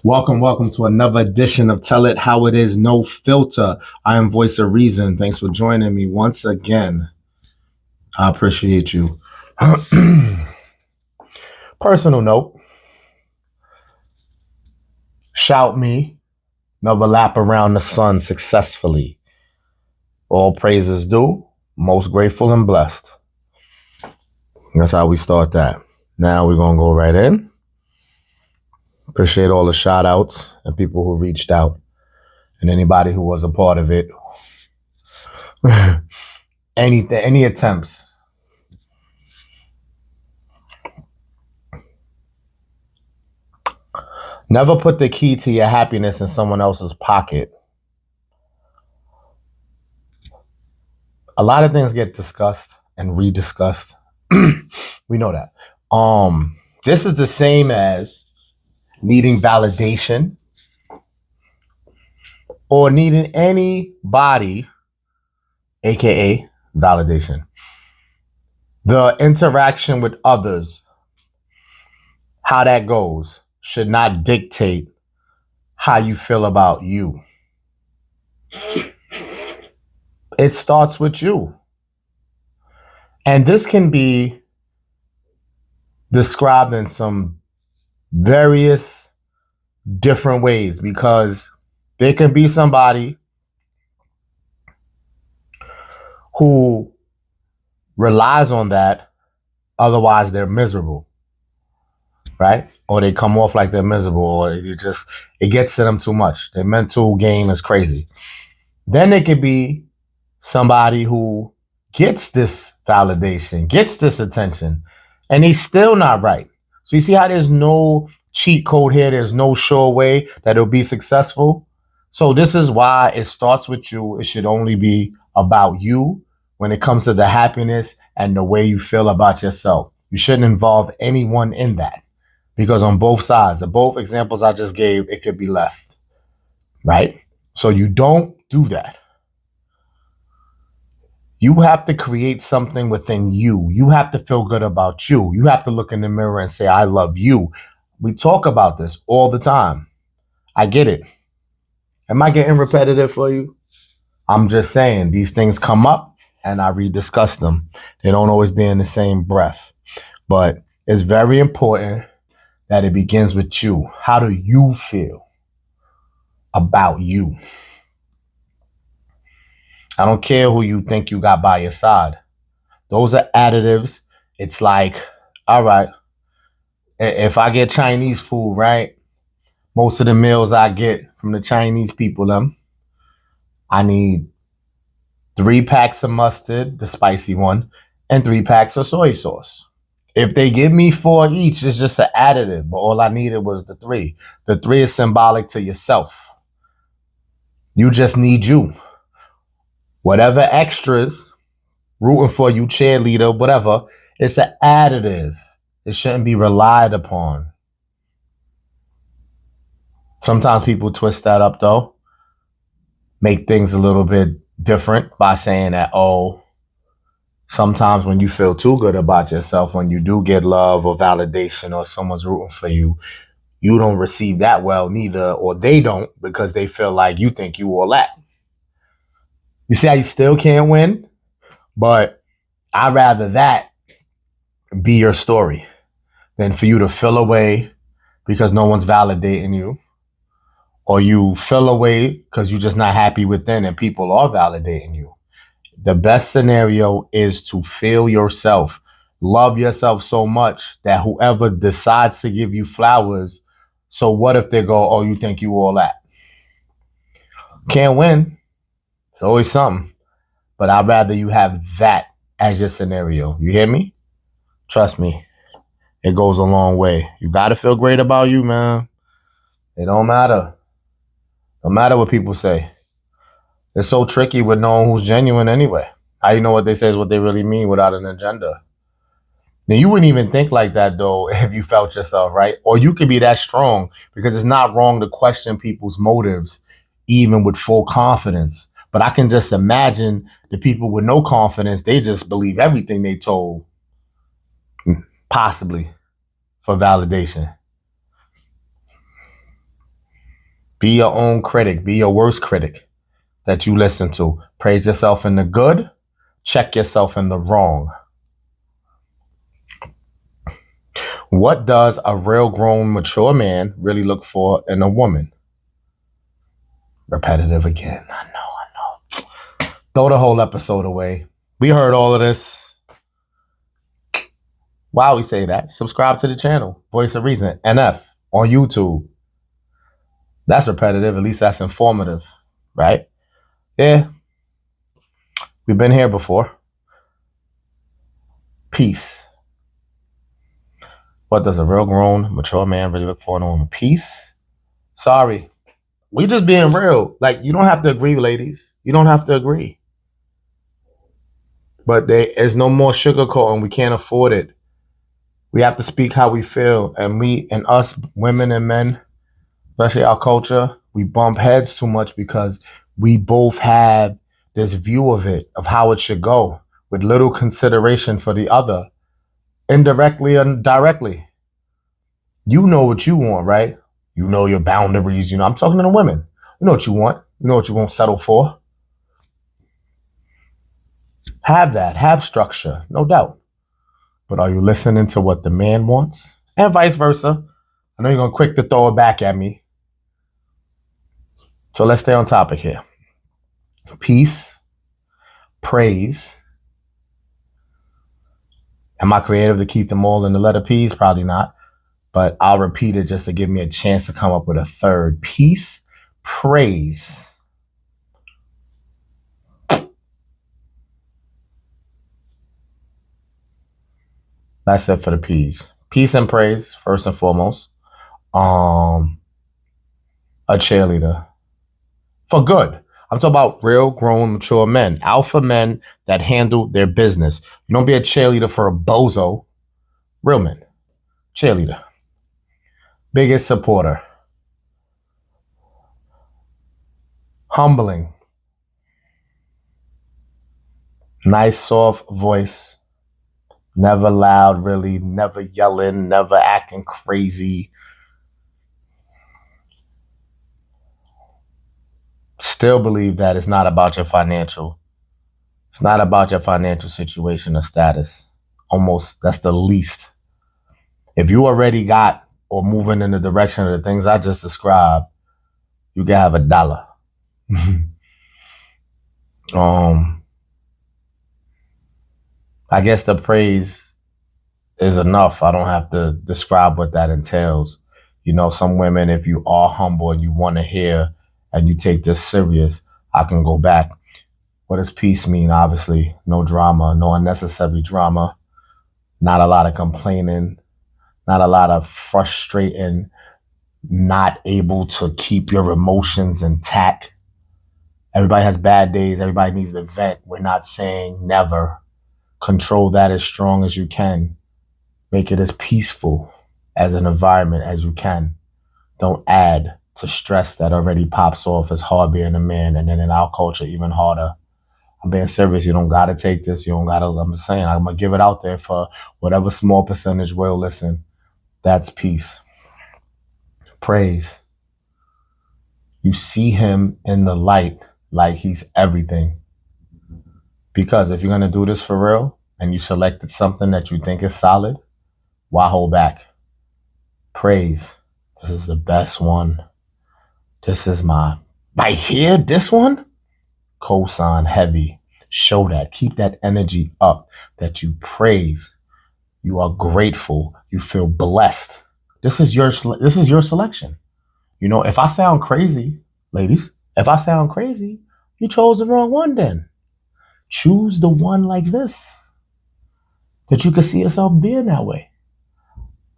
Welcome to another edition of Tell It How It Is, No Filter. I am Voice of Reason. Thanks for joining me once again. I appreciate you. Personal note, shout me, another lap around the sun successfully. All praises due, most grateful and blessed. That's how we start that. Now we're going to go right in. Appreciate all the shout outs and people who reached out and anybody who was a part of it. Any attempts. Never put the key to your happiness in someone else's pocket. A lot of things get discussed and rediscussed. We know that. This is the same as needing validation or needing anybody, aka validation. The interaction with others, how that goes, should not dictate how you feel about you. It starts with you. And this can be described in some various different ways, because there can be somebody who relies on that, otherwise they're miserable, right? Or they come off like they're miserable, or it gets to them too much. Their mental game is crazy. Then it could be somebody who gets this validation, gets this attention, and he's still not right. So you see how there's no cheat code here. There's no sure way that it'll be successful. So this is why it starts with you. It should only be about you when it comes to the happiness and the way you feel about yourself. You shouldn't involve anyone in that, because on both sides, the both examples I just gave, it could be left, right? So you don't do that. You have to create something within you. You have to feel good about you. You have to look in the mirror and say, I love you. We talk about this all the time. I get it. Am I getting repetitive for you? I'm just saying these things come up and I rediscuss them. They don't always be in the same breath. But it's very important that it begins with you. How do you feel about you? I don't care who you think you got by your side. Those are additives. It's like, all right, if I get Chinese food, right? Most of the meals I get from the Chinese people, I need 3 packs of mustard, the spicy one, and 3 packs of soy sauce. If they give me 4 each, it's just an additive, but all I needed was the 3. The 3 is symbolic to yourself. You just need you. Whatever extras, rooting for you, cheerleader, whatever, it's an additive. It shouldn't be relied upon. Sometimes people twist that up, though. Make things a little bit different by saying that, oh, sometimes when you feel too good about yourself, when you do get love or validation or someone's rooting for you, you don't receive that well neither, or they don't, because they feel like you think you all that. You see how you still can't win? But I'd rather that be your story than for you to feel away because no one's validating you, or you feel away because you're just not happy within and people are validating you. The best scenario is to feel yourself, love yourself so much that whoever decides to give you flowers, so what if they go, oh, you think you all that? Can't win. It's always something. But I'd rather you have that as your scenario. You hear me? Trust me. It goes a long way. You got to feel great about you, man. It don't matter. No matter what people say. It's so tricky with knowing who's genuine anyway. How you know what they say is what they really mean without an agenda? Now, you wouldn't even think like that, though, if you felt yourself, right? Or you could be that strong, because it's not wrong to question people's motives, even with full confidence. But I can just imagine the people with no confidence, they just believe everything they told, possibly for validation. Be your own critic. Be your worst critic that you listen to. Praise yourself in the good. Check yourself in the wrong. What does a real grown, mature man really look for in a woman? Repetitive again. I know. Throw the whole episode away. We heard all of this. Why we say that? Subscribe to the channel. Voice of Reason, NF, on YouTube. That's repetitive. At least that's informative, right? Yeah. We've been here before. Peace. What does a real grown, mature man really look for in a woman? Peace? Sorry. We just being real. Like, you don't have to agree, ladies. You don't have to agree. But there's no more sugarcoating. We can't afford it. We have to speak how we feel. And us, women and men, especially our culture, we bump heads too much because we both have this view of it, of how it should go, with little consideration for the other, indirectly and directly. You know what you want, right? You know your boundaries. I'm talking to the women. You know what you want. You know what you won't settle for. Have that. Have structure, no doubt. But are you listening to what the man wants? And vice versa. I know you're going to quick to throw it back at me. So let's stay on topic here. Peace, praise. Am I creative to keep them all in the letter P's? Probably not. But I'll repeat it just to give me a chance to come up with a third. Peace, praise. That's it for the P's. Peace and praise, first and foremost. A cheerleader. For good. I'm talking about real, grown, mature men. Alpha men that handle their business. You don't be a cheerleader for a bozo. Real men. Cheerleader. Biggest supporter. Humbling. Nice, soft voice. Never loud, really. Never yelling. Never acting crazy. Still believe that it's not about your financial. It's not about your financial situation or status. Almost, that's the least. If you already got or moving in the direction of the things I just described, you can have $1. I guess the praise is enough. I don't have to describe what that entails. Some women, if you are humble and you want to hear and you take this serious, I can go back. What does peace mean? Obviously, no drama, no unnecessary drama, not a lot of complaining, not a lot of frustrating, not able to keep your emotions intact. Everybody has bad days. Everybody needs to vent. We're not saying never. Control that as strong as you can. Make it as peaceful as an environment as you can. Don't add to stress that already pops off. It's hard being a man, and then in our culture, even harder. I'm being serious. You don't got to take this. You don't got to. I'm just saying, I'm going to give it out there for whatever small percentage will listen. That's peace. Praise. You see him in the light like he's everything. Because if you're going to do this for real and you selected something that you think is solid, why hold back? Praise. This is the best one. This is my, right here, this one? Cosign heavy. Show that. Keep that energy up that you praise. You are grateful. You feel blessed. This is your selection. If I sound crazy, ladies, if I sound crazy, you chose the wrong one then. Choose the one like this, that you can see yourself being that way.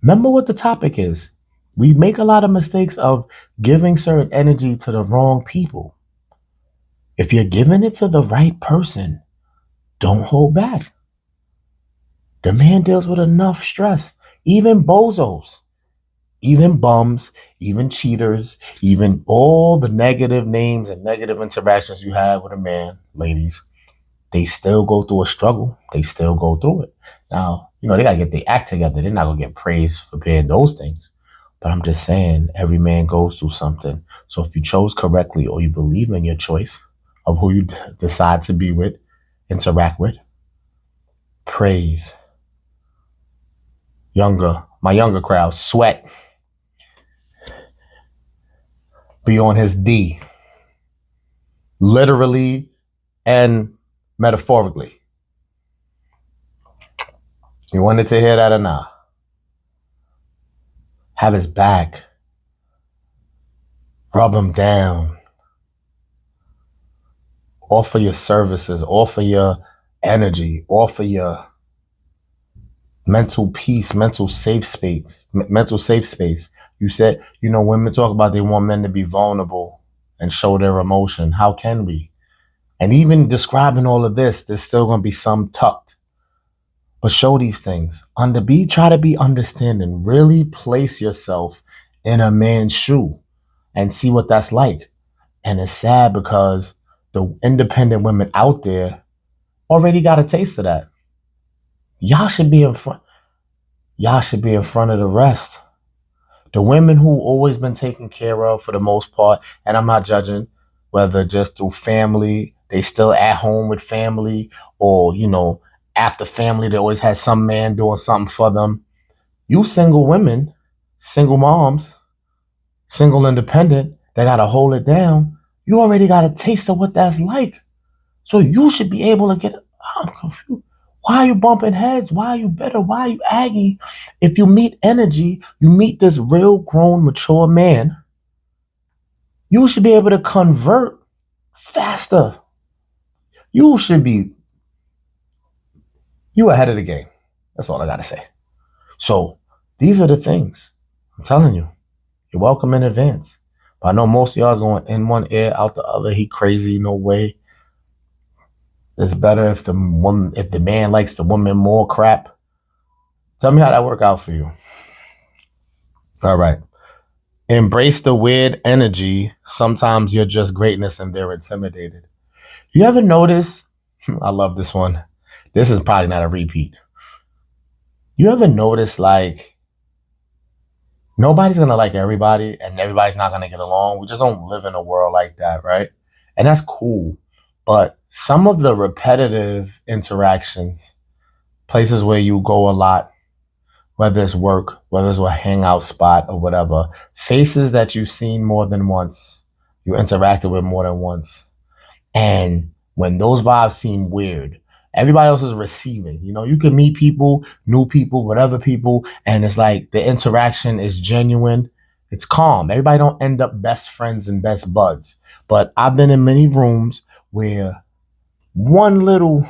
Remember what the topic is. We make a lot of mistakes of giving certain energy to the wrong people. If you're giving it to the right person, don't hold back. The man deals with enough stress. Even bozos, even bums, even cheaters, even all the negative names and negative interactions you have with a man, ladies, they still go through a struggle. They still go through it. Now, they got to get their act together. They're not going to get praised for being those things. But I'm just saying, every man goes through something. So if you chose correctly or you believe in your choice of who you decide to be with, interact with, praise. My younger crowd, Sweat, be on his D, literally and metaphorically. You wanted to hear that or not? Have his back. Rub him down. Offer your services. Offer your energy. Offer your mental peace, mental safe space. Mental safe space. You said, women talk about they want men to be vulnerable and show their emotion. How can we? And even describing all of this, there's still going to be some tucked. But show these things. Try to be understanding. Really place yourself in a man's shoe and see what that's like. And it's sad because the independent women out there already got a taste of that. Y'all should be in front. Y'all should be in front of the rest. The women who always been taken care of for the most part, and I'm not judging, whether just through family, they still at home with family, or, after family, they always had some man doing something for them. You single women, single moms, single independent, they got to hold it down. You already got a taste of what that's like. So you should be able to I'm confused. Why are you bumping heads? Why are you bitter? Why are you aggy? If you meet energy, you meet this real grown, mature man, you should be able to convert faster. You ahead of the game. That's all I got to say. So these are the things. I'm telling you. You're welcome in advance. But I know most of y'all is going in one ear, out the other. He crazy, no way. It's better if the man likes the woman more crap. Tell me how that work out for you. All right. Embrace the weird energy. Sometimes you're just greatness and they're intimidated. You ever notice? I love this one. This is probably not a repeat. You ever notice nobody's going to like everybody and everybody's not going to get along? We just don't live in a world like that, right? And that's cool. But some of the repetitive interactions, places where you go a lot, whether it's work, whether it's a hangout spot or whatever, faces that you've seen more than once, you interacted with more than once. And when those vibes seem weird, everybody else is receiving. You can meet people, new people, whatever people, and it's like the interaction is genuine. It's calm. Everybody don't end up best friends and best buds. But I've been in many rooms where one little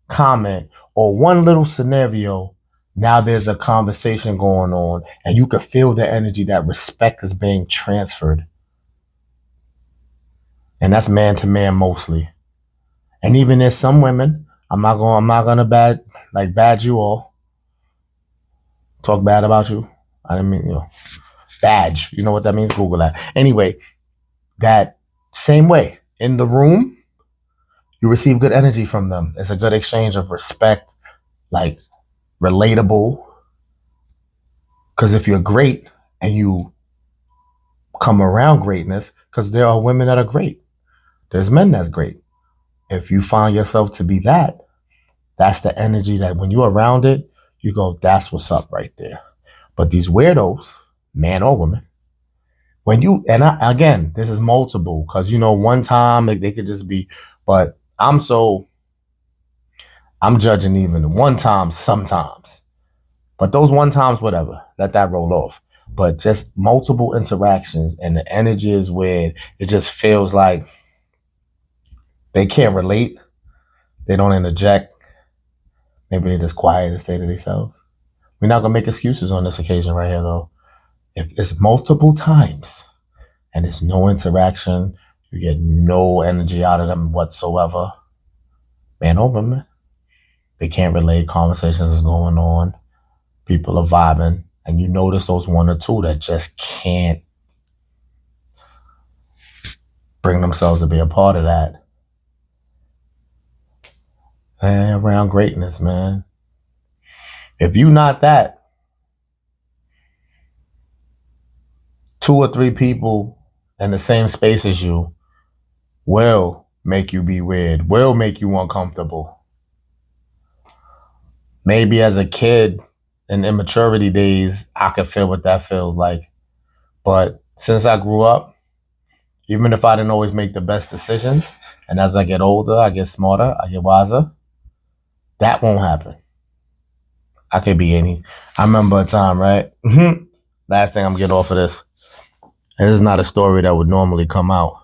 comment or one little scenario, now there's a conversation going on and you can feel the energy, that respect is being transferred. And that's man to man mostly. And even there's some women, I'm not gonna bad you all. Talk bad about you. I didn't mean, badge. You know what that means? Google that. Anyway, that same way. In the room, you receive good energy from them. It's a good exchange of respect, relatable. Because if you're great and you come around greatness, because there are women that are great. There's men that's great. If you find yourself to be that's the energy that when you're around it, you go, that's what's up right there. But these weirdos, man or woman, again, this is multiple, because, one time they could just be, but I'm judging even one time sometimes. But those one times, whatever, let that roll off. But just multiple interactions and the energy is where it just feels like they can't relate. They don't interject. Maybe they're just quiet and stay to themselves. We're not going to make excuses on this occasion right here, though. If it's multiple times and there's no interaction, you get no energy out of them whatsoever, man or woman, they can't relate. Conversations is going on. People are vibing. And you notice those one or two that just can't bring themselves to be a part of that. Around greatness, man. If you not that, two or three people in the same space as you will make you be weird, will make you uncomfortable. Maybe as a kid in immaturity days, I could feel what that feels like. But since I grew up, even if I didn't always make the best decisions, and as I get older, I get smarter, I get wiser, that won't happen. I could be any. I remember a time, right? Last thing I'm getting off of this. And this is not a story that would normally come out.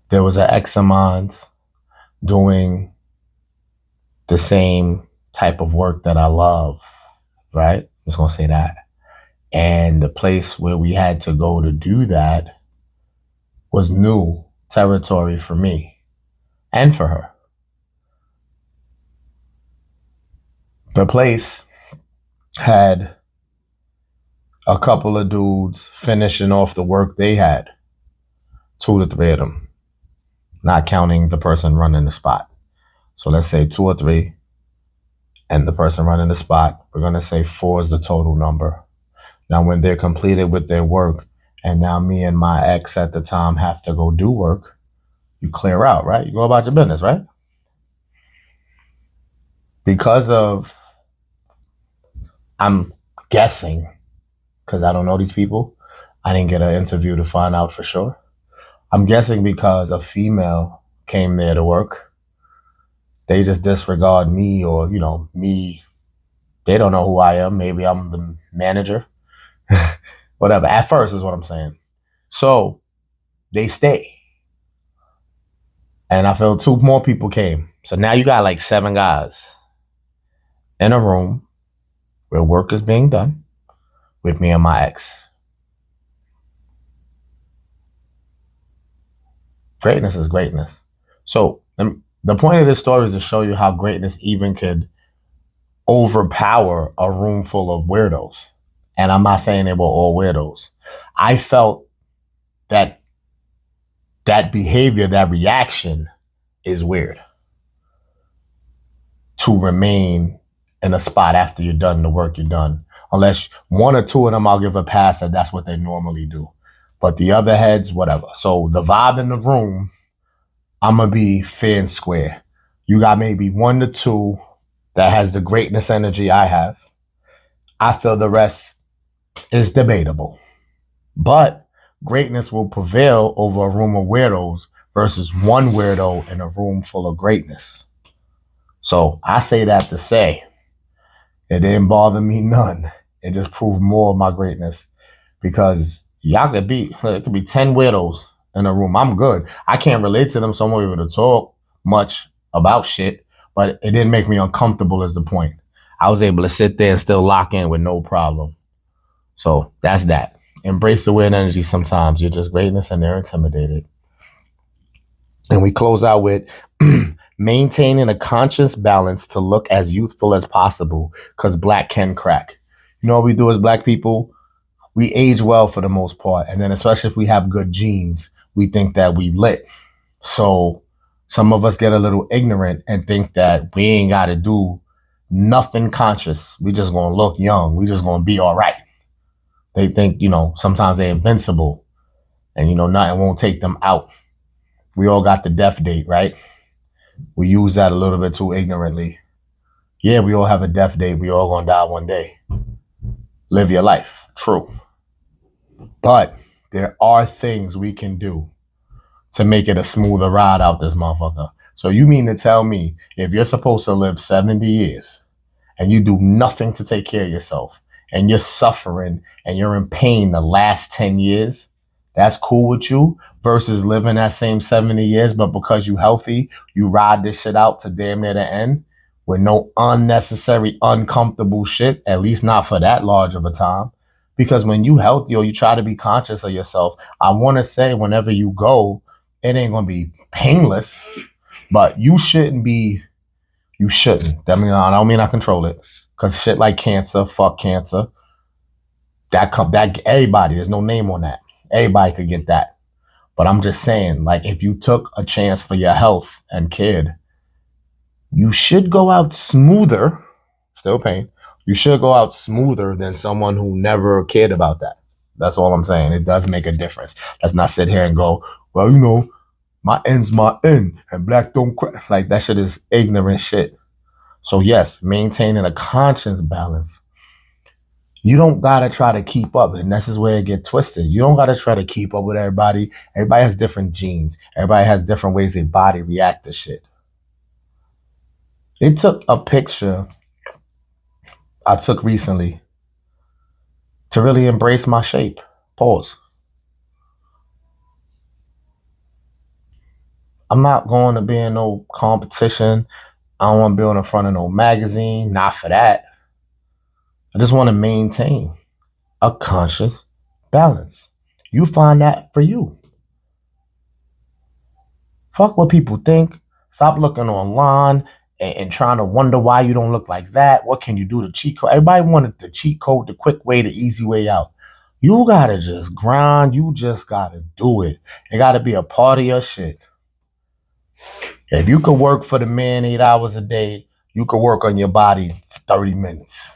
There was an ex of mine doing the same type of work that I love, right? I'm just going to say that. And the place where we had to go to do that was new territory for me and for her. The place had a couple of dudes finishing off the work they had, 2 to 3 of them, not counting the person running the spot. So let's say 2 or 3 and the person running the spot. We're going to say 4 is the total number. Now, when they're completed with their work, and now me and my ex at the time have to go do work, you clear out, right? You go about your business, right? Because of, I'm guessing, because I don't know these people, I didn't get an interview to find out for sure. I'm guessing because a female came there to work, they just disregard me or, me. They don't know who I am. Maybe I'm the manager. Whatever. At first is what I'm saying. So they stay. And I feel 2 more people came. So now you got like 7 guys in a room where work is being done with me and my ex. Greatness is greatness. So the point of this story is to show you how greatness even could overpower a room full of weirdos. And I'm not saying they were all weirdos. I felt that behavior, that reaction is weird. To remain in a spot after you're done the work you're done. Unless 1 or 2 of them, I'll give a pass that that's what they normally do. But the other heads, whatever. So the vibe in the room, I'm going to be fair and square. You got maybe 1 to 2 that has the greatness energy I have. I feel the rest is debatable. But greatness will prevail over a room of weirdos versus one weirdo in a room full of greatness. So I say that to say it didn't bother me none. It just proved more of my greatness because it could be 10 weirdos in a room. I'm good. I can't relate to them, so I'm not able to talk much about shit, but it didn't make me uncomfortable is the point. I was able to sit there and still lock in with no problem. So that's that. Embrace the weird energy sometimes. You're just greatness and they're intimidated. And we close out with maintaining a conscious balance to look as youthful as possible because Black can crack. You know what we do as Black people? We age well for the most part. And then especially if we have good genes, we think that we lit. So some of us get a little ignorant and think that we ain't got to do nothing conscious. We just going to look young. We just going to be all right. They think, sometimes they're invincible and, nothing won't take them out. We all got the death date, right? We use that a little bit too ignorantly. Yeah, we all have a death date. We all gonna die one day. Live your life. True. But there are things we can do to make it a smoother ride out this motherfucker. So you mean to tell me if you're supposed to live 70 years and you do nothing to take care of yourself and you're suffering and you're in pain the last 10 years, that's cool with you versus living that same 70 years, but because you healthy, you ride this shit out to damn near the end with no unnecessary, uncomfortable shit, at least not for that large of a time. Because when you healthy or you try to be conscious of yourself, I want to say whenever you go, it ain't going to be painless, but you shouldn't. I don't mean I control it because shit like cancer, fuck cancer, that everybody, there's no name on that. Everybody could get that. But I'm just saying, like, if you took a chance for your health and kid, you should go out smoother, still pain. You should go out smoother than someone who never cared about that. That's all I'm saying. It does make a difference. Let's not sit here and go, well, my end's my end and black don't crack. Like, that shit is ignorant shit. So yes, maintaining a conscious balance. You don't gotta try to keep up, and this is where it get twisted. You don't gotta try to keep up with everybody. Everybody has different genes. Everybody has different ways their body react to shit. They took a picture I took recently to really embrace my shape. Pause. I'm not going to be in no competition. I don't want to be on the front of no magazine. Not for that. I just want to maintain a conscious balance. You find that for you. Fuck what people think. Stop looking online and trying to wonder why you don't look like that. What can you do to cheat code? Everybody wanted the cheat code, the quick way, the easy way out. You gotta just grind. You just gotta do it. It gotta be a part of your shit. If you could work for the man 8 hours a day, you could work on your body for 30 minutes.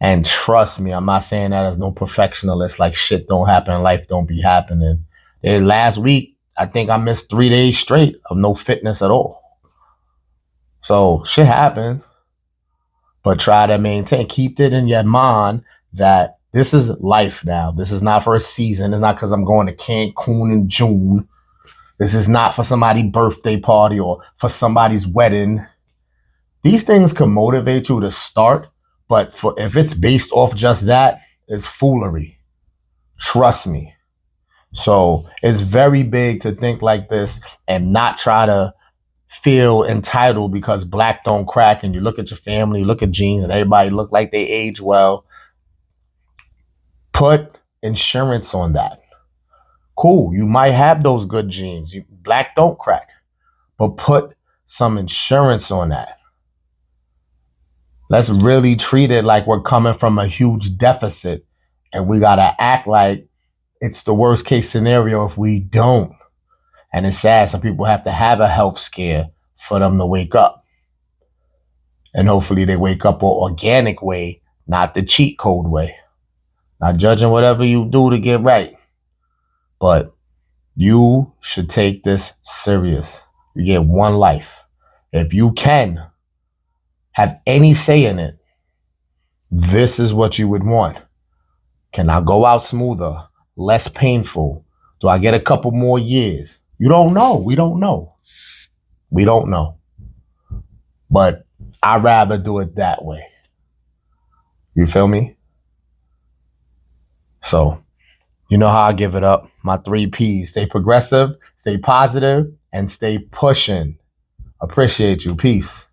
And trust me, I'm not saying that as no perfectionist, like shit don't happen, life don't be happening. Last week, I think I missed 3 days straight of no fitness at all. So shit happens, but try to maintain, keep it in your mind that this is life now. This is not for a season. It's not because I'm going to Cancun in June. This is not for somebody's birthday party or for somebody's wedding. These things can motivate you to start, but if it's based off just that, it's foolery. Trust me. So it's very big to think like this and not try to feel entitled because black don't crack, and you look at your family, look at genes, and everybody look like they age well. Put insurance on that. Cool, you might have those good genes. Black don't crack, but put some insurance on that. Let's really treat it like we're coming from a huge deficit, and we gotta act like it's the worst case scenario if we don't. And it's sad, some people have to have a health scare for them to wake up. And hopefully they wake up an organic way, not the cheat code way. Not judging whatever you do to get right. But you should take this serious. You get one life. If you can have any say in it, this is what you would want. Can I go out smoother, less painful? Do I get a couple more years? You don't know. We don't know. We don't know. But I'd rather do it that way. You feel me? So, you know how I give it up. My 3 P's. Stay progressive, stay positive, and stay pushing. Appreciate you. Peace.